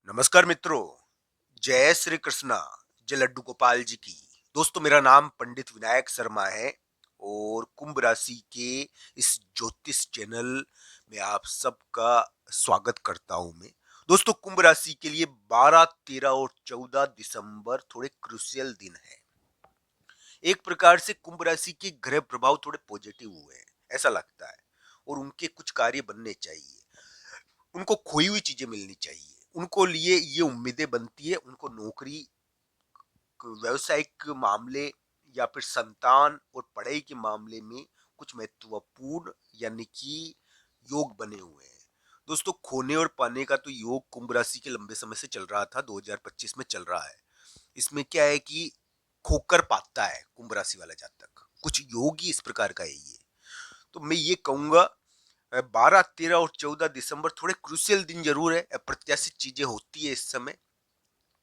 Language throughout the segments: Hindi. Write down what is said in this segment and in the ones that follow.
नमस्कार मित्रों। जय श्री कृष्णा। जय लड्डू गोपाल जी की। दोस्तों, मेरा नाम पंडित विनायक शर्मा है और कुंभ राशि के इस ज्योतिष चैनल में आप सबका स्वागत करता हूं मैं। दोस्तों, कुंभ राशि के लिए 12, 13 और 14 दिसंबर थोड़े क्रूशियल दिन हैं। एक प्रकार से कुंभ राशि के ग्रह प्रभाव थोड़े पॉजिटिव हुए हैं, ऐसा लगता है, और उनके कुछ कार्य बनने चाहिए। उनको खोई हुई चीजें मिलनी चाहिए। उनको लिए ये उम्मीदें बनती है, उनको नौकरी, व्यवसायिक मामले या फिर संतान और पढ़ाई के मामले में कुछ महत्वपूर्ण यानी कि योग बने हुए हैं। दोस्तों, खोने और पाने का तो योग कुंभ राशि के लंबे समय से चल रहा था, 2025 में चल रहा है। इसमें क्या है कि खोकर पाता है कुंभ राशि वाला जातक। कुछ योग ही इस प्रकार का है ये। तो मैं ये कहूंगा, 12, 13 और 14 दिसंबर थोड़े क्रूशियल दिन जरूर है। अप्रत्याशित चीजें होती है इस समय,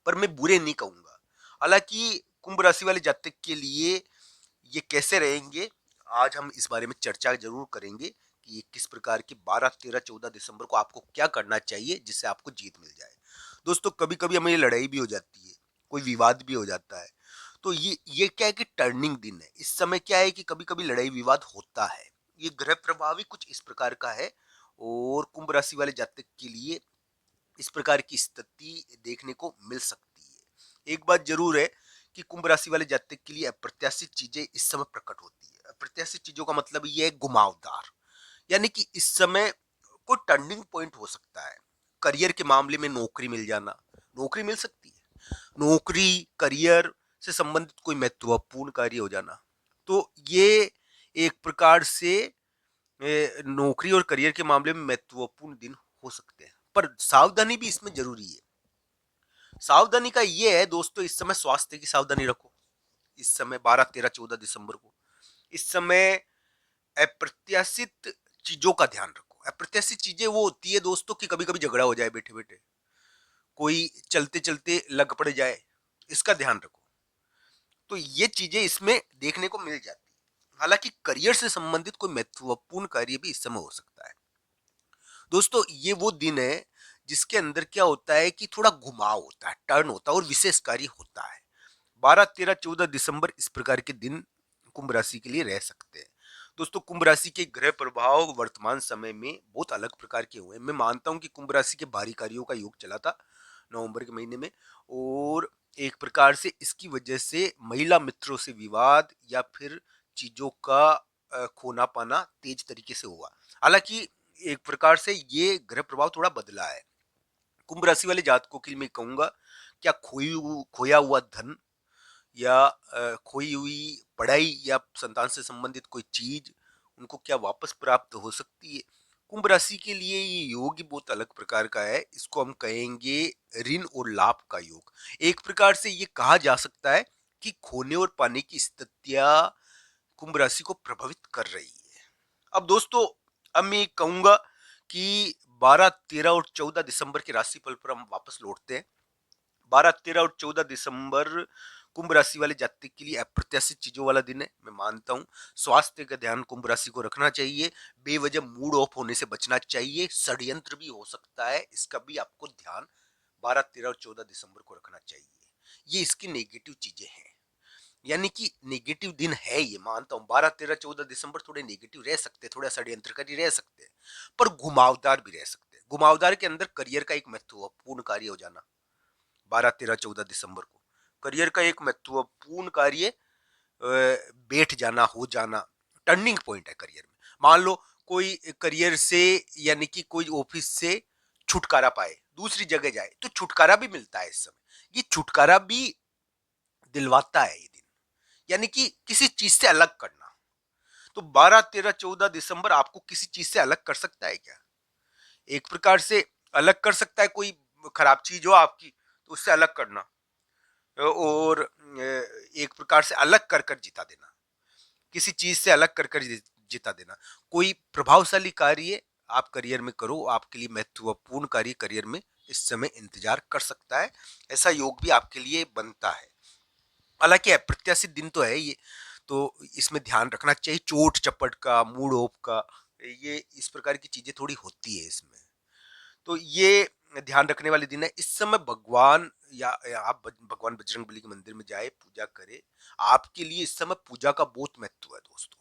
पर मैं बुरे नहीं कहूंगा। हालांकि कुंभ राशि वाले जातक के लिए ये कैसे रहेंगे, आज हम इस बारे में चर्चा जरूर करेंगे कि ये किस प्रकार के 12, 13, 14 दिसंबर को आपको क्या करना चाहिए जिससे आपको जीत मिल जाए। दोस्तों, कभी कभी हमें लड़ाई भी हो जाती है, कोई विवाद भी हो जाता है। तो ये क्या है कि टर्निंग दिन है। इस समय क्या है कि कभी कभी लड़ाई विवाद होता है। ये ग्रह प्रभावी कुछ इस प्रकार का है और कुंभ राशि वाले जातक के लिए इस प्रकार की स्थिति देखने को मिल सकती है। एक बात जरूर है कि कुंभ राशि वाले जातक के लिए अप्रत्याशित चीजें इस समय प्रकट होती है। अप्रत्याशित चीजों का मतलब ये है घुमावदार, यानी कि इस समय कोई टर्निंग पॉइंट हो सकता है। करियर के मामले में नौकरी मिल जाना, नौकरी मिल सकती है। नौकरी, करियर से संबंधित कोई महत्वपूर्ण कार्य हो जाना। तो ये एक प्रकार से नौकरी और करियर के मामले में महत्वपूर्ण दिन हो सकते हैं, पर सावधानी भी इसमें जरूरी है। सावधानी का ये है दोस्तों, इस समय स्वास्थ्य की सावधानी रखो। इस समय 12, 13, 14 दिसंबर को इस समय अप्रत्याशित चीजों का ध्यान रखो। अप्रत्याशित चीजें वो होती है दोस्तों कि कभी कभी झगड़ा हो जाए बैठे बैठे, कोई चलते चलते लग पड़ जाए, इसका ध्यान रखो। तो ये चीजें इसमें देखने को मिल जाती है। हालांकि करियर से संबंधित कोई महत्वपूर्ण कार्य भी इस समय हो सकता है। दोस्तों, ये वो दिन है जिसके अंदर क्या होता है कि थोड़ा घुमाव होता है, टर्न होता है और विशेष कार्य होता है। 12, 13, 14 दिसंबर इस प्रकार के दिन कुंभ राशि के लिए रह सकते हैं। दोस्तों, कुंभ राशि के ग्रह प्रभाव वर्तमान समय में बहुत अलग प्रकार के हुए हैं। मैं मानता हूं कि कुंभ राशि के भारी कार्यों का योग चला था नवंबर के महीने में, और एक प्रकार से इसकी वजह से महिला मित्रों से विवाद या फिर चीजों का खोना पाना तेज तरीके से हुआ। हालांकि एक प्रकार से ये ग्रह प्रभाव थोड़ा बदला है। कुंभ राशि वाले जातकों के लिए मैं कहूंगा, क्या खोया हुआ धन या खोई हुई पढ़ाई या संतान से संबंधित कोई चीज उनको क्या वापस प्राप्त हो सकती है। कुंभ राशि के लिए ये योग ही बहुत अलग प्रकार का है। इसको हम कहेंगे ऋण और लाभ का योग। एक प्रकार से ये कहा जा सकता है कि खोने और पाने की स्थितियां कुंभ राशि को प्रभावित कर रही है। अब दोस्तों, अब मैं कहूंगा कि 12, 13 और 14 दिसंबर के राशिफल पर हम वापस लौटते हैं। 12, 13 और 14 दिसंबर कुंभ राशि वाले जातक के लिए अप्रत्याशित चीजों वाला दिन है। मैं मानता हूं स्वास्थ्य का ध्यान कुंभ राशि को रखना चाहिए। बेवजह मूड ऑफ होने से बचना चाहिए। षड्यंत्र भी हो सकता है, इसका भी आपको ध्यान 12, 13 और 14 दिसंबर को रखना चाहिए। ये इसकी नेगेटिव चीजें हैं, यानी कि नेगेटिव दिन है ये, मानता हूं 12, 13, 14 दिसंबर थोड़े नेगेटिव रह सकते हैं, थोड़ा षड्यंत्रकारी रह सकते हैं, पर घुमावदार भी रह सकते हैं। घुमावदार के अंदर करियर का एक महत्वपूर्ण कार्य हो जाना 12, 13, 14 दिसंबर को। करियर का एक महत्वपूर्ण कार्य बैठ जाना, हो जाना, टर्निंग पॉइंट है करियर में। मान लो कोई करियर से यानी कि कोई ऑफिस से छुटकारा पाए, दूसरी जगह जाए, तो छुटकारा भी मिलता है इस समय। ये छुटकारा भी दिलवाता है ये दिन, यानी कि किसी चीज से अलग करना। तो 12, 13, 14 दिसंबर आपको किसी चीज से अलग कर सकता है क्या? एक प्रकार से अलग कर सकता है। कोई खराब चीज हो आपकी तो उससे अलग करना, और एक प्रकार से अलग कर कर जिता देना, किसी चीज से अलग कर कर जिता देना। कोई प्रभावशाली कार्य आप करियर में करो, आपके लिए महत्वपूर्ण कार्य करियर में इस समय इंतजार कर सकता है। ऐसा योग भी आपके लिए बनता है। हालांकि अप्रत्याशित दिन तो है ये, तो इसमें ध्यान रखना चाहिए। चोट चपट का, मूड ऑफ का, ये इस प्रकार की चीजें थोड़ी होती है इसमें। तो ये ध्यान रखने वाले दिन है। इस समय भगवान या आप भगवान बजरंगबली के मंदिर में जाए, पूजा करे। आपके लिए इस समय पूजा का बहुत महत्व है दोस्तों,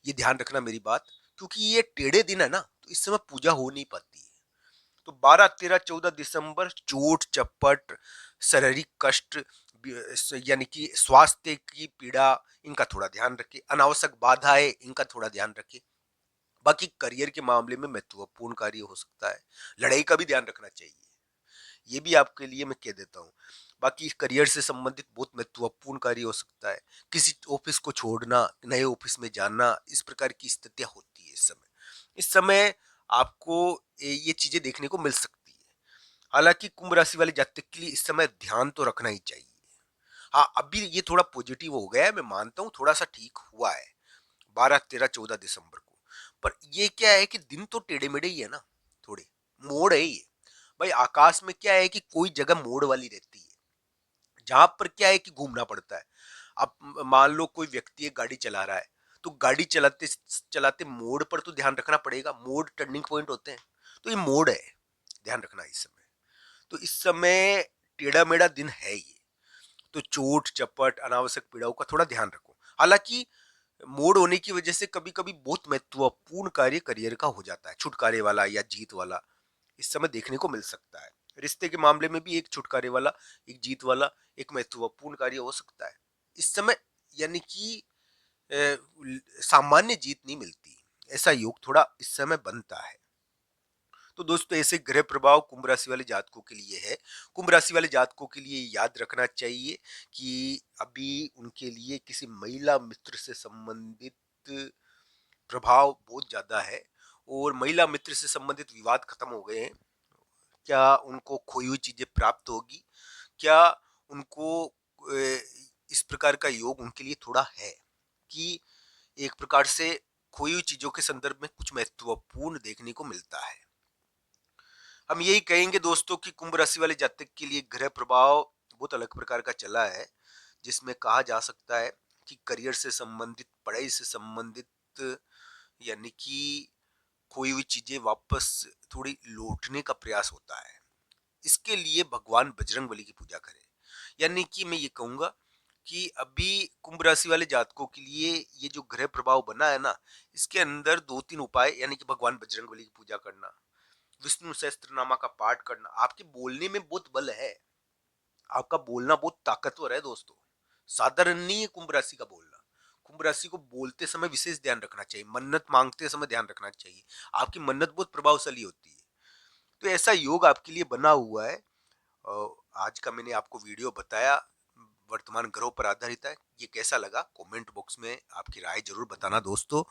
ये ध्यान रखना मेरी बात, क्योंकि ये टेढ़े दिन है ना, तो इस समय पूजा हो नहीं पाती है। तो 12, 13, 14 दिसंबर चोट चपट, शारीरिक कष्ट, यानी कि स्वास्थ्य की पीड़ा, इनका थोड़ा ध्यान रखें। अनावश्यक बाधाएं, इनका थोड़ा ध्यान रखें। बाकी करियर के मामले में महत्वपूर्ण कार्य हो सकता है, लड़ाई का भी ध्यान रखना चाहिए, ये भी आपके लिए मैं कह देता हूँ। बाकी करियर से संबंधित बहुत महत्वपूर्ण कार्य हो सकता है, किसी ऑफिस को छोड़ना, नए ऑफिस में जाना, इस प्रकार की स्थितियां होती है इस समय। इस समय आपको ये चीजें देखने को मिल सकती है। हालांकि कुंभ राशि वाले जातक के लिए इस समय ध्यान तो रखना ही चाहिए। हाँ, अभी ये थोड़ा पॉजिटिव हो गया है, मैं मानता हूँ, थोड़ा सा ठीक हुआ है 12, 13, 14 दिसंबर को। पर ये क्या है कि दिन तो टेढ़े मेढ़े ही है ना, थोड़े मोड़ है ये। भाई आकाश में क्या है कि कोई जगह मोड़ वाली रहती है, जहां पर क्या है कि घूमना पड़ता है। अब मान लो कोई व्यक्ति एक गाड़ी चला रहा है, तो गाड़ी चलाते चलाते मोड़ पर तो ध्यान रखना पड़ेगा, मोड़ टर्निंग पॉइंट होते हैं। तो ये मोड़ है, ध्यान रखना इस समय। तो इस समय टेढ़ा मेढ़ा दिन है ये, तो चोट चपट, अनावश्यक पीड़ाओं का थोड़ा ध्यान रखो। हालांकि मोड़ होने की वजह से कभी कभी बहुत महत्वपूर्ण कार्य करियर का हो जाता है, छुटकारे वाला या जीत वाला, इस समय देखने को मिल सकता है। रिश्ते के मामले में भी एक छुटकारे वाला, एक जीत वाला, एक महत्वपूर्ण कार्य हो सकता है इस समय। यानी कि सामान्य जीत नहीं मिलती, ऐसा योग थोड़ा इस समय बनता है। तो दोस्तों ऐसे ग्रह प्रभाव कुंभ राशि वाले जातकों के लिए है। कुंभ राशि वाले जातकों के लिए याद रखना चाहिए कि अभी उनके लिए किसी महिला मित्र से संबंधित प्रभाव बहुत ज्यादा है, और महिला मित्र से संबंधित विवाद खत्म हो गए हैं। क्या उनको खोई हुई चीजें प्राप्त होगी? क्या उनको इस प्रकार का योग उनके लिए थोड़ा है कि एक प्रकार से खोई हुई चीजों के संदर्भ में कुछ महत्वपूर्ण देखने को मिलता है। हम यही कहेंगे दोस्तों कि कुंभ राशि वाले जातक के लिए ग्रह प्रभाव बहुत अलग प्रकार का चला है, जिसमें कहा जा सकता है कि करियर से संबंधित, पढ़ाई से संबंधित, यानी कि खोई हुई चीजें वापस थोड़ी लौटने का प्रयास होता है। इसके लिए भगवान बजरंगबली की पूजा करें। यानी कि मैं ये कहूंगा कि अभी कुंभ राशि वाले जातकों के लिए ये जो ग्रह प्रभाव बना है ना, इसके अंदर 2-3 उपाय, यानी कि भगवान बजरंगबली की पूजा करना, विष्णु सहस्त्रनामा का पाठ करना। आपके बोलने में बहुत बल है, आपका बोलना बहुत ताकतवर है दोस्तों, साधारण नहीं है कुंभ राशि का बोलना। कुंभ राशि को बोलते समय विशेष ध्यान रखना चाहिए, मन्नत मांगते समय ध्यान रखना चाहिए, आपकी मन्नत बहुत प्रभावशाली होती है। तो ऐसा योग आपके लिए बना हुआ है। आज का मैंने आपको वीडियो बताया, वर्तमान ग्रहों पर आधारित है। ये कैसा लगा कमेंट बॉक्स में आपकी राय जरूर बताना दोस्तों।